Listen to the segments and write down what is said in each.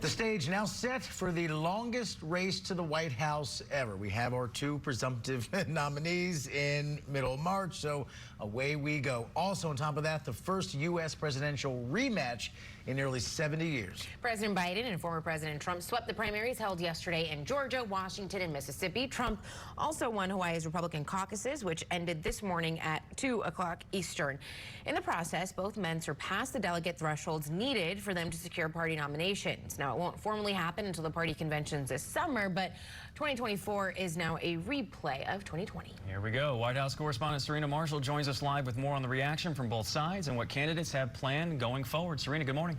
The stage now set for the longest race to the White House ever. We have our two presumptive nominees in middle of March, so away we go. Also on top of that, the first U.S. presidential rematch in nearly 70 years. President Biden and former President Trump swept the primaries held yesterday in Georgia, Washington, and Mississippi. Trump also won Hawaii's Republican caucuses, which ended this morning at 2 o'clock Eastern. In the process, both men surpassed the delegate thresholds needed for them to secure party nominations. Now, it won't formally happen until the party conventions this summer, but 2024 is now a replay of 2020. Here we go. White House correspondent Serena Marshall joins us live with more on the reaction from both sides and what candidates have planned going forward. Serena, good morning.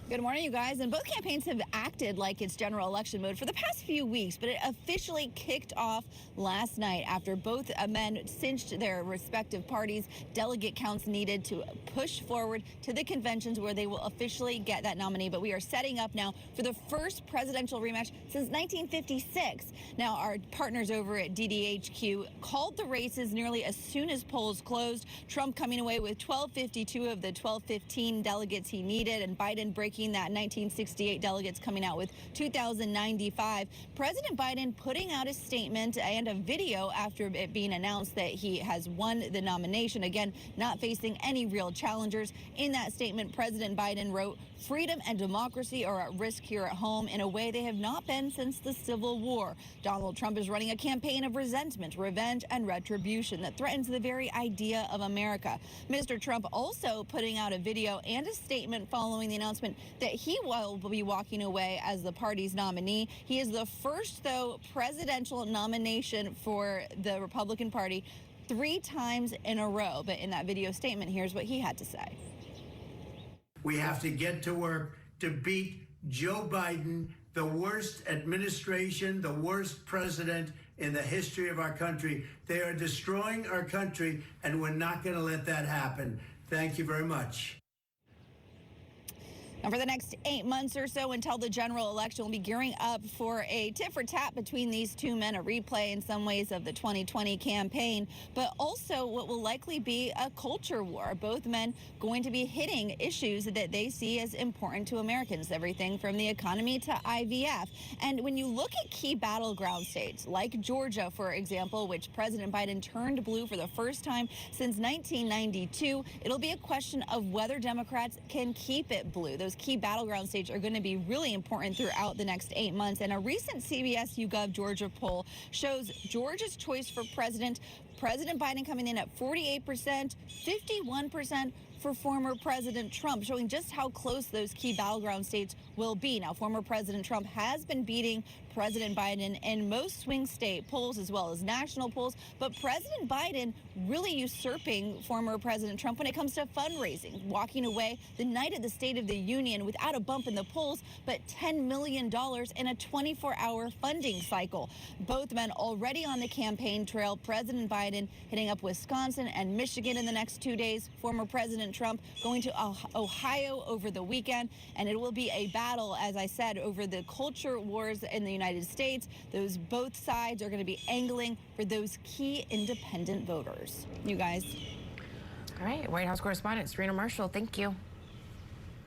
Good morning, you guys. And both campaigns have acted like it's general election mode for the past few weeks, but it officially kicked off last night after both men cinched their respective parties' delegate counts needed to push forward to the conventions where they will officially get that nominee. But we are setting up now for the first presidential rematch since 1956. Now, our partners over at DDHQ called the races nearly as soon as polls closed. Trump coming away with 1,252 of the 1,215 delegates he needed, and Biden breaking that 1968 delegates coming out with 2,095. President Biden putting out a statement and a video after it being announced that he has won the nomination. Again, not facing any real challengers. In that statement, President Biden wrote, "Freedom and democracy are at risk here at home in a way they have not been since the Civil War. Donald Trump is running a campaign of resentment, revenge, and retribution that threatens the very idea of America." Mr. Trump also putting out a video and a statement following the announcement that he will be walking away as the party's nominee. He is the first, though, presidential nomination for the Republican Party 3 times in a row. But in that video statement, here's what he had to say. We have to get to work to beat Joe Biden, the worst administration, the worst president in the history of our country. They are destroying our country, and we're not going to let that happen. Thank you very much. And for the next 8 months or so until the general election, we'll be gearing up for a tit for tat between these two men, a replay in some ways of the 2020 campaign, but also what will likely be a culture war. Both men going to be hitting issues that they see as important to Americans, everything from the economy to IVF. And when you look at key battleground states like Georgia, for example, which President Biden turned blue for the first time since 1992, it'll be a question of whether Democrats can keep it blue. Those key battleground states are going to be really important throughout the next 8 months. And a recent CBS YouGov Georgia poll shows Georgia's choice for President Biden coming in at 48%, 51% for former President Trump, showing just how close those key battleground states will be. Now, former President Trump has been beating President Biden in most swing state polls as well as national polls, but President Biden really usurping former President Trump when it comes to fundraising, walking away the night of the State of the Union without a bump in the polls, but $10 million in a 24-hour funding cycle. Both men already on the campaign trail. President Biden hitting up Wisconsin and Michigan in the next 2 days. Former President Trump going to Ohio over the weekend, and it will be a battle, as I said, over the culture wars in the United States. Both sides are going to be angling for those key independent voters. You guys. All right, White House correspondent Serena Marshall, thank you.